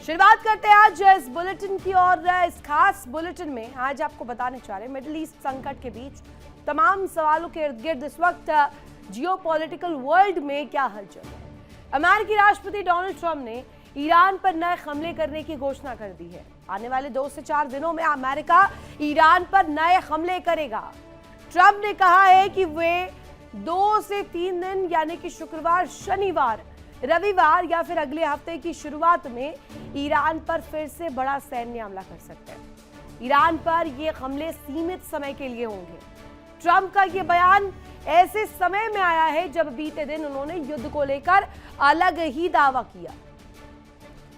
शुरुआत करते हैं आज इस बुलेटिन की और इस खास बुलेटिन में आज आपको बताने चाह रहे हैं मिडिल ईस्ट संकट के बीच तमाम सवालों के इर्द गिर्द इस वक्त जियोपॉलिटिकल वर्ल्ड में क्या हलचल है। अमेरिकी राष्ट्रपति डोनाल्ड ट्रंप ने ईरान पर नए हमले करने की घोषणा कर दी है। आने वाले 2 से 4 दिनों में अमेरिका ईरान पर नए हमले करेगा। ट्रंप ने कहा है कि वे 2 से 3 दिन यानी कि शुक्रवार, शनिवार, रविवार या फिर अगले हफ्ते की शुरुआत में ईरान पर फिर से बड़ा सैन्य हमला कर सकते हैं। ईरान पर ये हमले सीमित समय के लिए होंगे। ट्रंप का ये बयान ऐसे समय में आया है जब बीते दिन उन्होंने युद्ध को लेकर अलग ही दावा किया।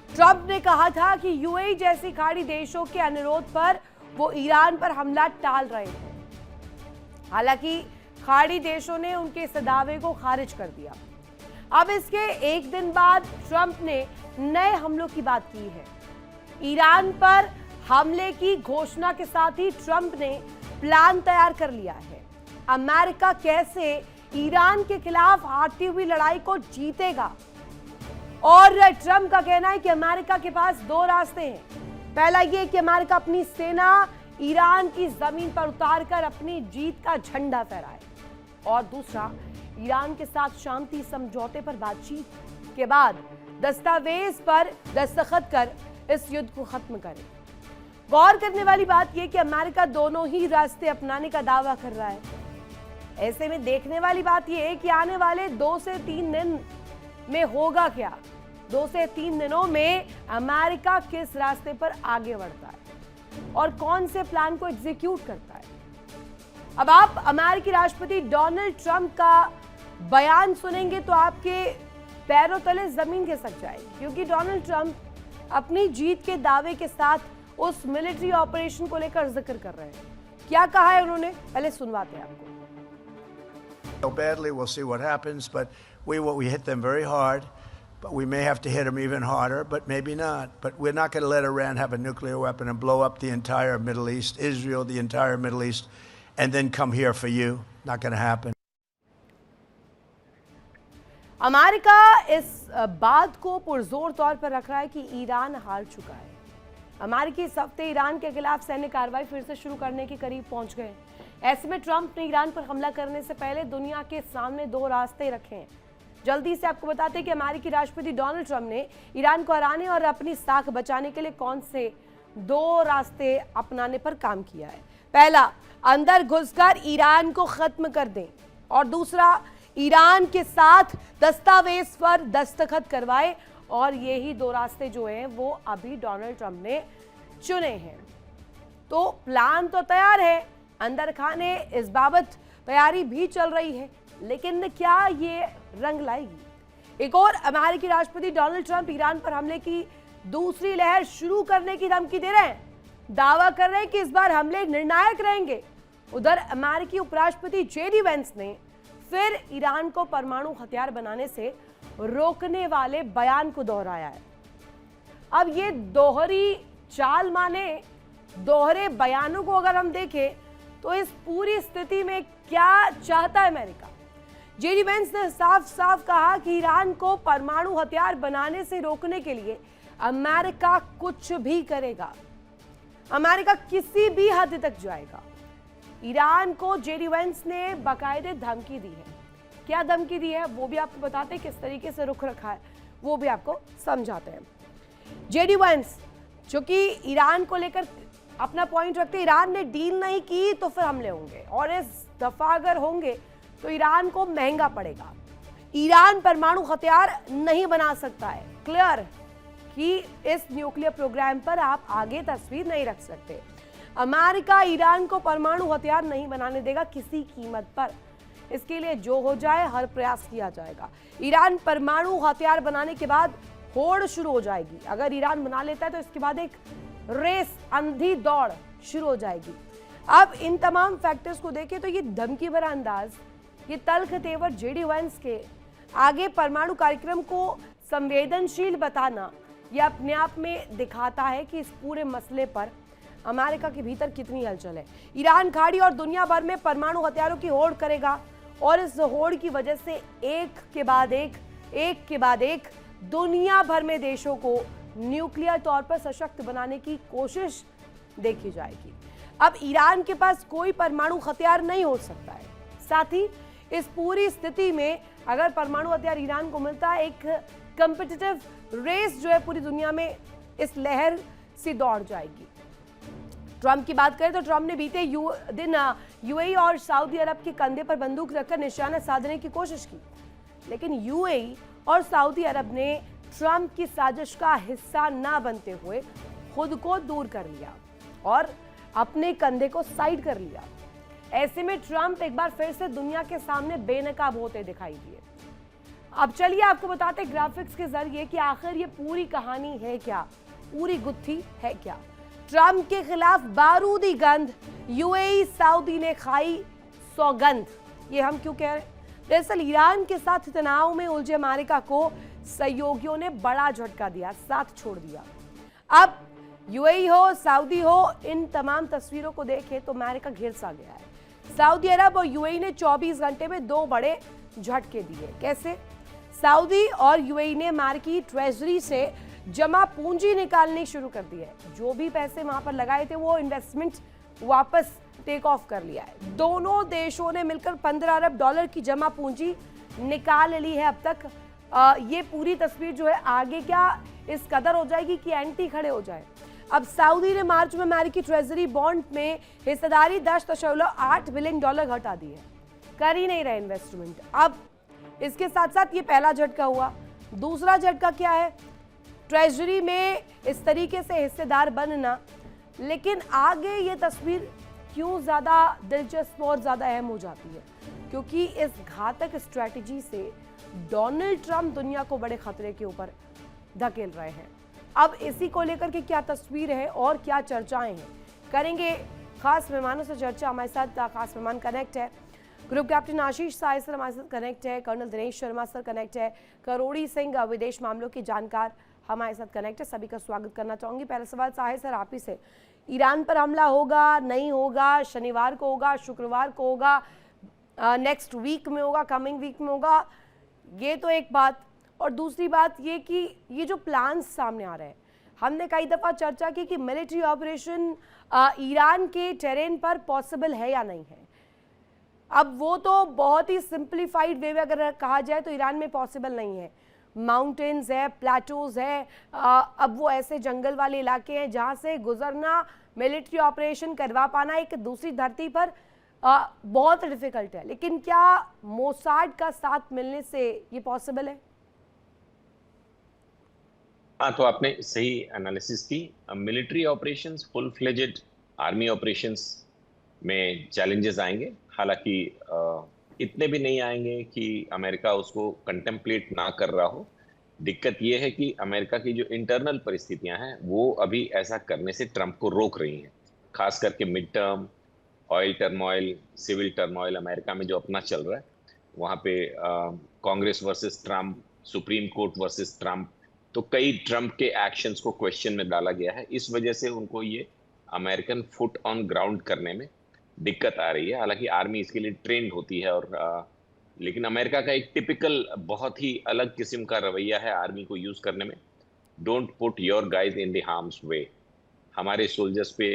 ट्रंप ने कहा था कि यूएई जैसी खाड़ी देशों के अनुरोध पर वो ईरान पर हमला टाल रहे थे। हालांकि खाड़ी देशों ने उनके इस दावे को खारिज कर दिया। अब इसके एक दिन बाद ट्रंप ने नए हमलों की बात की है। ईरान पर हमले की घोषणा के साथ ही ट्रंप ने प्लान तैयार कर लिया है। अमेरिका कैसे ईरान के खिलाफ हारती हुई लड़ाई को जीतेगा। और ट्रंप का कहना है कि अमेरिका के पास 2 रास्ते हैं। पहला ये कि अमेरिका अपनी सेना ईरान की जमीन पर उतारकर अपनी जीत का झंडा फहराए और दूसरा ईरान के साथ शांति समझौते पर बातचीत के बाद दस्तावेज पर दस्तखत कर इस युद्ध को खत्म करे। गौर करने वाली बात यह कि अमेरिका दोनों ही रास्ते अपनाने का दावा कर रहा है। ऐसे में देखने वाली बात यह है कि आने वाले 2 से 3 दिन में होगा क्या। 2 से 3 दिनों में अमेरिका किस रास्ते पर आगे बढ़ता है और कौन से प्लान को एग्जीक्यूट करता है। अब आप अमेरिकी राष्ट्रपति डोनाल्ड ट्रंप का बयान सुनेंगे तो आपके पैरों तले जमीन खिसक जाएगी, क्योंकि डोनाल्ड ट्रंप अपनी जीत के दावे के साथ उस मिलिट्री ऑपरेशन को लेकर जिक्र कर रहे हैं। क्या कहा है उन्होंने, पहले सुनवाते हैं आपको। Badly, we'll see what happens, but we hit them very hard, but we may have to hit them even harder, but maybe not. But we're not going to let Iran have a nuclear weapon and blow up the entire Middle East, Israel, the entire Middle East, and then come here for you. Not going to happen. America इस बात को पुरजोर तौर पर रख रहा है कि ईरान हार चुका है। अमेरिकी इस हफ्ते ईरान के खिलाफ सैन्य कार्रवाई फिर से शुरू करने के करीब पहुंच गए। ऐसे में ट्रंप ने ईरान पर हमला करने से पहले दुनिया के सामने 2 रास्ते रखे हैं। जल्दी से आपको बताते हैं कि अमेरिकी राष्ट्रपति डोनाल्ड ट्रंप ने ईरान को हराने और अपनी साख बचाने के लिए कौन से 2 रास्ते अपनाने पर काम किया है। पहला, अंदर घुसकर ईरान को खत्म कर दें और दूसरा, ईरान के साथ दस्तावेज पर दस्तखत करवाए। और यही 2 रास्ते जो हैं वो अभी डोनाल्ड ट्रंप ने चुने हैं। तो प्लान तो तैयार है, अंदर खाने इस बाबत तैयारी भी चल रही है, लेकिन क्या ये रंग लाएगी। एक और अमेरिकी राष्ट्रपति डोनाल्ड ट्रंप ईरान पर हमले की दूसरी लहर शुरू करने की धमकी दे रहे हैं। दावा कर रहे हैं कि इस बार हमले निर्णायक रहेंगे। उधर अमेरिकी उपराष्ट्रपति जेडी वेंस ने फिर ईरान को परमाणु हथियार बनाने से रोकने वाले बयान को दोहराया है। अब ये दोहरी चाल माने दोहरे बयानों को अगर हम देखें तो इस पूरी स्थिति में क्या चाहता है अमेरिका। जेडी वेंस ने साफ साफ कहा कि ईरान को परमाणु हथियार बनाने से रोकने के लिए अमेरिका कुछ भी करेगा। अमेरिका किसी भी हद तक जाएगा। ईरान को जेडी वेंस ने बाकायदे धमकी दी है। क्या धमकी दी है वो भी आपको बताते हैं, किस तरीके से रुख रखा है वो भी आपको समझाते हैं। जेडी वेंस जो कि ईरान को लेकर अपना पॉइंट रखते, ईरान ने डील नहीं की तो फिर हमले होंगे और इस दफा अगर होंगे तो ईरान को महंगा पड़ेगा। ईरान परमाणु हथियार नहीं बना सकता है। क्लियर कि इस न्यूक्लियर प्रोग्राम पर आप आगे तस्वीर नहीं रख सकते। अमेरिका ईरान को परमाणु हथियार नहीं बनाने देगा किसी कीमत पर। इसके लिए जो हो जाए हर प्रयास किया जाएगा। ईरान परमाणु हथियार बनाने के बाद होड़ शुरू हो जाएगी। अगर ईरान बना लेता है तो इसके बाद एक रेस, अंधी दौड़ शुरू हो जाएगी। अब इन तमाम फैक्टर्स को देखें तो ये धमकी भरा अंदाज, ये तल्ख तेवर जेडी वेंस के आगे परमाणु कार्यक्रम को संवेदनशील बताना, ये अपने आप में दिखाता है कि इस पूरे मसले पर अमेरिका के भीतर कितनी हलचल है। ईरान खाड़ी और दुनिया भर में परमाणु हथियारों की होड़ करेगा और इस होड़ की वजह से एक के बाद एक दुनिया भर में देशों को न्यूक्लियर तौर पर सशक्त बनाने की कोशिश देखी जाएगी। अब ईरान के पास कोई परमाणु हथियार नहीं हो सकता है। साथ ही इस पूरी स्थिति में अगर परमाणु हथियार ईरान को मिलता है, एक कॉम्पिटिटिव रेस जो है पूरी दुनिया में इस लहर से दौड़ जाएगी। ट्रंप की बात करें तो ट्रंप ने बीते दिन यूएई और सऊदी अरब के कंधे पर बंदूक रखकर निशाना साधने की कोशिश की, लेकिन यूएई और सऊदी अरब ने ट्रंप की साजिश का हिस्सा ना बनते हुए खुद को दूर कर लिया और अपने कंधे को साइड कर लिया। ऐसे में ट्रंप एक बार फिर से दुनिया के सामने बेनकाब होते दिखाई दिए। अब चलिए आपको बताते ग्राफिक्स के जरिए कि आखिर ये पूरी कहानी है क्या, पूरी गुत्थी है क्या। ट्रंप के खिलाफ बारूदी गंध, यूएई सऊदी ने खाई सौगंध। ये हम क्यों कह रहे हैं? दरअसल ईरान के साथ तनाव में उलझे अमेरिका को सहयोगियों ने बड़ा झटका दिया, साथ छोड़ दिया। अब यूएई हो, सऊदी हो, इन तमाम तस्वीरों को देखें तो अमेरिका घिर सा गया है। सऊदी अरब और यूएई ने 24 घंटे में 2 बड़े झटके दिए। कैसे? सऊदी और यूएई ने अमेरिकी ट्रेजरी से जमा पूंजी निकालनी शुरू कर दी है। जो भी पैसे वहां पर लगाए थे वो इन्वेस्टमेंट वापस टेक ऑफ कर लिया है। दोनों देशों ने मिलकर 15 अरब डॉलर की जमा पूंजी निकाल ली है अब तक। ये पूरी तस्वीर जो है आगे क्या इस कदर हो जाएगी कि एंटी खड़े हो जाए। अब सऊदी ने मार्च में अमेरिकी ट्रेजरी बॉन्ड में हिस्सेदारी 10.8 बिलियन डॉलर घटा दी है, कर ही नहीं रहे इन्वेस्टमेंट। अब इसके साथ साथ ये पहला झटका हुआ। दूसरा झटका क्या है? ट्रेजरी में इस तरीके से हिस्सेदार बनना। लेकिन आगे ये तस्वीर क्यों ज्यादा दिलचस्प और ज्यादा अहम हो जाती है? क्योंकि इस घातक स्ट्रेटजी से डोनाल्ड ट्रंप दुनिया को बड़े खतरे के ऊपर धकेल रहे हैं। अब इसी को लेकर के क्या तस्वीर है और क्या चर्चाएं हैं, करेंगे खास मेहमानों से चर्चा। हमारे साथ खास मेहमान कनेक्ट है, group captain Ashish Sai sir हमारे साथ कनेक्ट है, colonel Dinesh Sharma sir connect है, करोड़ी सिंह विदेश मामलों के जानकार हमारे साथ कनेक्ट है। सभी का स्वागत करना चाहूंगी। पहला सवाल साहिर सर आप ही से, ईरान पर हमला होगा, नहीं होगा, शनिवार को होगा, शुक्रवार को होगा, नेक्स्ट वीक में होगा, कमिंग वीक में होगा, ये तो एक बात। और दूसरी बात ये कि ये जो प्लान्स सामने आ रहे हैं, हमने कई दफ़ा चर्चा की कि मिलिट्री ऑपरेशन ईरान के टेरेन पर पॉसिबल है या नहीं है। अब वो तो बहुत ही सिंप्लीफाइड वे में अगर कहा जाए तो ईरान में पॉसिबल नहीं है। माउंटेन्स है, प्लेटोज है, अब वो ऐसे जंगल वाले इलाके हैं जहाँ से गुजरना, मिलिट्री ऑपरेशन करवा पाना एक दूसरी धरती पर बहुत डिफिकल्ट है। लेकिन क्या मोसाड का साथ मिलने से ये पॉसिबल है? हाँ, तो आपने सही एनालिसिस की। Military operations, full fledged army operations में चैलेंजेस आएंगे, हालांकि इतने भी नहीं आएंगे कि अमेरिका उसको कंटेम्पलेट ना कर रहा हो। दिक्कत ये है कि अमेरिका की जो इंटरनल परिस्थितियां हैं वो अभी ऐसा करने से ट्रंप को रोक रही हैं। खास करके mid term, oil turmoil, civil turmoil America में जो अपना चल रहा है, वहाँ पे Congress versus Trump, Supreme Court versus Trump, तो कई ट्रंप के एक्शंस को क्वेश्चन में डाला गया है। इस वजह से उनको ये अमेरिकन फुट ऑन ग्राउंड करने में दिक्कत आ रही है। हालांकि आर्मी इसके लिए ट्रेंड होती है और लेकिन अमेरिका का एक टिपिकल बहुत ही अलग किस्म का रवैया है आर्मी को यूज करने में। Don't put your guys in the harm's way. हमारे सोल्जर्स पे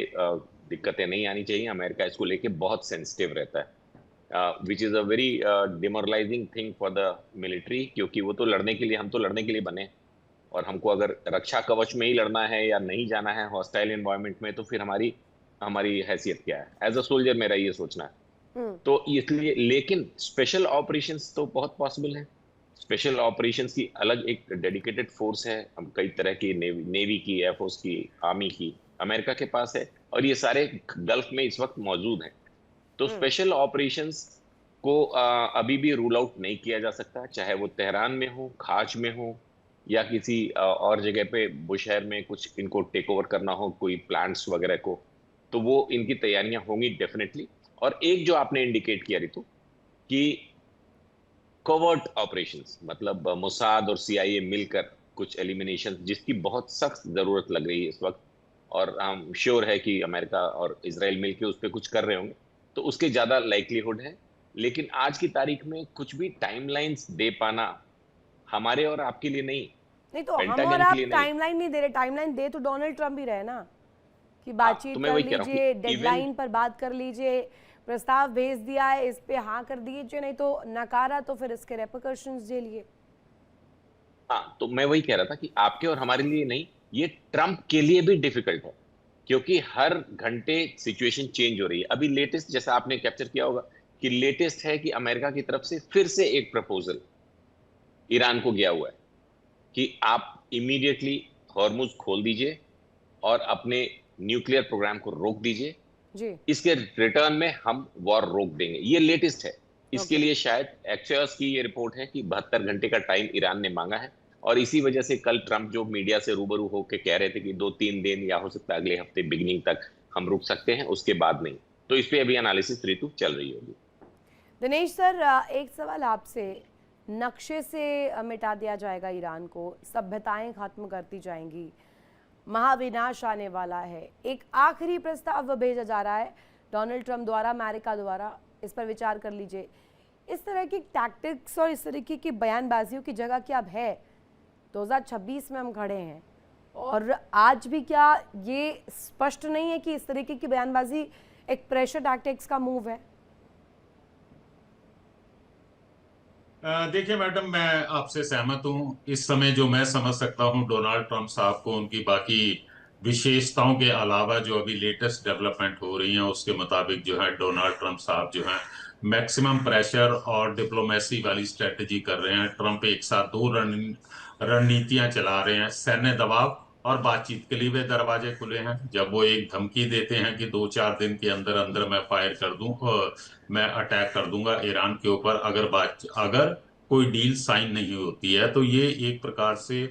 दिक्कतें नहीं आनी चाहिए। अमेरिका इसको लेके बहुत सेंसिटिव रहता है, which is a very demoralising thing for the military, क्योंकि वो तो लड़ने के लिए, हम तो लड़ने के लिए बने, और हमको अगर रक्षा कवच में ही लड़ना है या नहीं जाना है हॉस्टाइल एनवायरनमेंट में, तो फिर हमारी हैसियत क्या है? एज अ सोल्जर मेरा ये सोचना है। तो इसलिए, लेकिन स्पेशल ऑपरेशंस तो बहुत पॉसिबल है। स्पेशल ऑपरेशंस की अलग एक डेडिकेटेड फोर्स है, हम कई तरह की नेवी की, एयरफोर्स की, आर्मी की अमेरिका के पास है, और ये सारे गल्फ में इस वक्त मौजूद हैं। तो स्पेशल ऑपरेशंस को अभी भी रूल आउट नहीं किया जा सकता, चाहे वो तेहरान में हो, खाज में हो, या किसी और जगह पे बुशहर में कुछ इनको टेक ओवर करना हो, कोई प्लांट्स वगैरह को, तो वो इनकी तैयारियां होंगी डेफिनेटली। और एक जो आपने इंडिकेट किया ऋतु कि कोवर्ट ऑपरेशंस, मतलब मोसाद और सीआईए मिलकर कुछ एलिमिनेशन, जिसकी बहुत सख्त जरूरत लग रही है इस वक्त, और हम श्योर है कि अमेरिका और इजराइल मिलकर उस पर कुछ कर रहे होंगे, तो उसके ज्यादा लाइक्लीहुड है। लेकिन आज की तारीख में कुछ भी टाइमलाइंस दे पाना हमारे और आपके लिए नहीं, नहीं तो हम पेंटागन और आप के लिए नहीं। टाइमलाइन नहीं दे रहे, टाइमलाइन दे तो डोनाल्ड ट्रम्प ही रहे ना कि बातचीत तो मैं कर वही कह रहा हूँ लीजिए, कि डेडलाइन पर बात कर लीजिए, प्रस्ताव भेज दिया है, इस पे हाँ कर दीजिए, नहीं तो नकारा तो फिर इसके रेपरकशंस झेलिए। हाँ, तो मैं वही कह रहा था कि आपके और हमारे लिए नहीं, ये ट्रम्प के लिए भी डिफिकल्ट है, क्योंकि हर घंटे सिचुएशन चेंज हो रही है। अभी लेटेस्ट, जैसा आपने कैप्चर किया होगा, कि लेटेस्ट है कि अमेरिका की तरफ से फिर से एक प्रपोजल ईरान को गया हुआ है कि आप इमीडिएटली हॉर्मुज खोल दीजिए और अपने न्यूक्लियर प्रोग्राम को रोक दीजिए, जी, इसके रिटर्न में हम वॉर रोक देंगे। ये लेटेस्ट है। इसके ओके। लिए शायद एक्सियोस की ये रिपोर्ट है कि 72 घंटे का टाइम ईरान ने मांगा है, और इसी वजह से कल ट्रम्प जो मीडिया से रूबरू होकर कह रहे थे कि 2-3 दिन या हो सकता है अगले हफ्ते बिगिनिंग तक हम रुक सकते हैं, उसके बाद नहीं। तो इस पे अभी एनालिसिस ऋतु चल रही होगी। दिनेश सर, एक सवाल आपसे, नक्शे से मिटा दिया जाएगा ईरान को, सभ्यताएं खत्म करती जाएंगी, महाविनाश आने वाला है, एक आखिरी प्रस्ताव भेजा जा रहा है डोनाल्ड ट्रम्प द्वारा, अमेरिका द्वारा, इस पर विचार कर लीजिए। इस तरह की टैक्टिक्स और इस तरीके की बयानबाजियों की जगह क्या अब है? 2026 में हम खड़े हैं और आज भी क्या ये स्पष्ट नहीं है कि इस तरीके की बयानबाजी एक प्रेशर टैक्टिक्स का मूव है? देखिए मैडम, मैं आपसे सहमत हूं। इस समय जो मैं समझ सकता हूं डोनाल्ड ट्रंप साहब को उनकी बाकी विशेषताओं के अलावा जो अभी लेटेस्ट डेवलपमेंट हो रही हैं उसके मुताबिक जो है डोनाल्ड ट्रंप साहब जो है मैक्सिमम प्रेशर और डिप्लोमेसी वाली स्ट्रेटजी कर रहे हैं। ट्रंप एक साथ दो रणनीतियां चला रहे हैं। सैन्य दबाव और बातचीत के लिए वे दरवाजे खुले हैं। जब वो एक धमकी देते हैं कि 2-4 दिन के अंदर अंदर मैं फायर कर दूं, मैं अटैक कर दूंगा ईरान के ऊपर अगर कोई डील साइन नहीं होती है, तो ये एक प्रकार से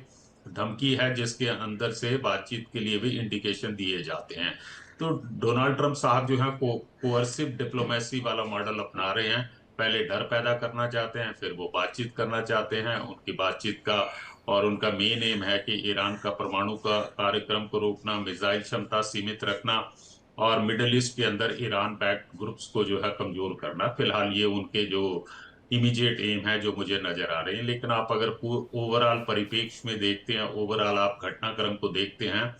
धमकी है जिसके अंदर से बातचीत के लिए भी इंडिकेशन दिए जाते हैं। तो डोनाल्ड ट्रंप साहब जो है कोअर्सिव डिप्लोमेसी वाला मॉडल अपना रहे हैं। पहले डर पैदा करना चाहते हैं, फिर वो बातचीत करना चाहते हैं। उनकी बातचीत का और उनका मेन एम है कि ईरान का परमाणु का कार्यक्रम को रोकना, मिसाइल क्षमता सीमित रखना और मिडिल ईस्ट के अंदर ईरान बैक्ड ग्रुप्स को जो है कमजोर करना। फिलहाल ये उनके जो इमीडिएट एम है जो मुझे नजर आ रहे हैं। लेकिन आप अगर ओवरऑल परिप्रेक्ष्य में देखते हैं, ओवरऑल आप घटनाक्रम को देखते हैं,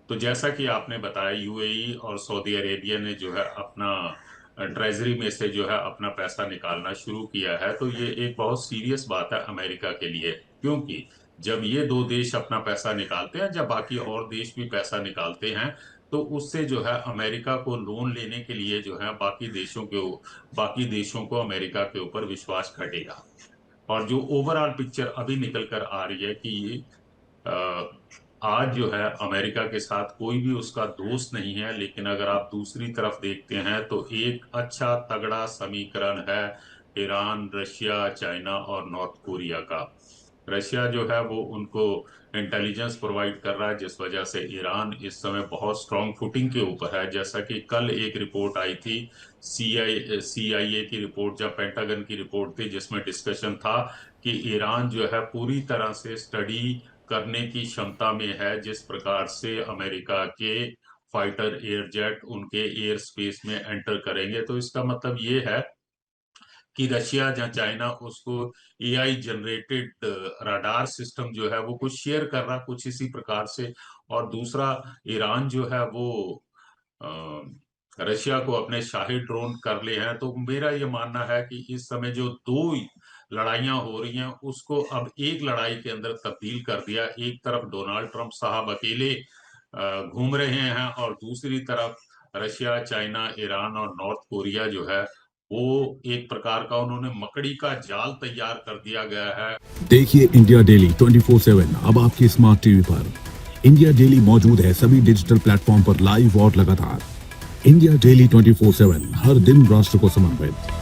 तो जैसा कि आपने बताया यूएई और सऊदी अरेबिया ने जो है अपना ट्रेजरी में से जो है अपना पैसा निकालना शुरू किया है। तो ये एक बहुत सीरियस बात है अमेरिका के लिए, क्योंकि जब ये दो देश अपना पैसा निकालते हैं, जब बाकी और देश भी पैसा निकालते हैं, तो उससे जो है अमेरिका को लोन लेने के लिए जो है बाकी देशों को अमेरिका के ऊपर विश्वास घटेगा। और जो ओवरऑल पिक्चर अभी निकल कर आ रही है कि ये आज जो है अमेरिका के साथ कोई भी उसका दोस्त नहीं है। लेकिन अगर आप दूसरी तरफ देखते हैं तो एक अच्छा तगड़ा समीकरण है ईरान, रशिया, चाइना और नॉर्थ कोरिया का। रशिया जो है वो उनको इंटेलिजेंस प्रोवाइड कर रहा है, जिस वजह से ईरान इस समय बहुत स्ट्रॉन्ग फुटिंग के ऊपर है। जैसा कि कल एक रिपोर्ट आई थी, CIA की रिपोर्ट, जब पेंटागन की रिपोर्ट थी, जिसमें डिस्कशन था कि ईरान जो है पूरी तरह से स्टडी करने की क्षमता में है जिस प्रकार से अमेरिका के फाइटर एयरजेट उनके एयर स्पेस में एंटर करेंगे। तो इसका मतलब ये है कि रशिया या चाइना उसको AI जनरेटेड रडार सिस्टम जो है वो कुछ शेयर कर रहा, कुछ इसी प्रकार से। और दूसरा, ईरान जो है वो रशिया को अपने शाही ड्रोन कर ले हैं। तो मेरा ये मानना है कि इस समय जो दो लड़ाइयां हो रही हैं उसको अब एक लड़ाई के अंदर तब्दील कर दिया। एक तरफ डोनाल्ड ट्रंप साहब अकेले घूम रहे हैं और दूसरी तरफ रशिया, चाइना, ईरान और नॉर्थ कोरिया जो है वो एक प्रकार का उन्होंने मकड़ी का जाल तैयार कर दिया गया है। देखिए इंडिया डेली 24/7 अब आपकी स्मार्ट टीवी पर। इंडिया डेली मौजूद है सभी डिजिटल प्लेटफॉर्म पर लाइव और लगातार। इंडिया डेली 24/7 हर दिन राष्ट्र को समर्पित।